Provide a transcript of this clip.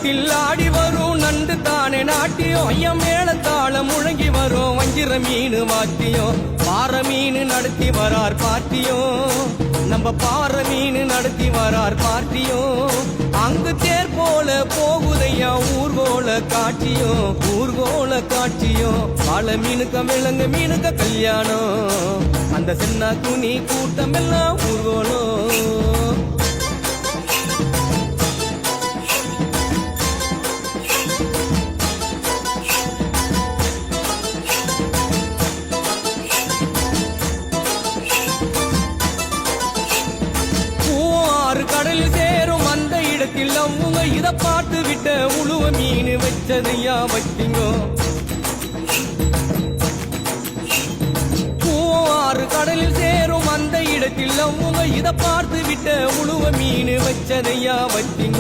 இடத்தில் ஆடி வரும் நண்டு தானே நாட்டியம் ஐயா மேளத்தாளம் முழங்கி வரும் வஞ்சிர மீன் வாத்தியம் பாறை மீன் நடத்தி வரார் பாட்டியும் நம்ம பாறை மீன் நடத்தி வரார் பாட்டியும் அங்கு தேர் போல போகுதையா ஊர்கோல காட்சியும் பல மீனுக்க விலங்கு மீனுக்க கல்யாணம் அந்த சின்ன துணி கூட்டம் எல்லாம் ஊர்கோலம் கடலில் சேரும் அந்த இடத்தில் அவங்க இத பார்த்து விட்ட உழுவ மீன் வச்சதையா வச்சிங்கோ ஆறு கடலில் சேரும் அந்த இடத்தில் அவங்க இத பார்த்து விட்ட உழுவ மீன் வச்சதையா வச்சிங்கோ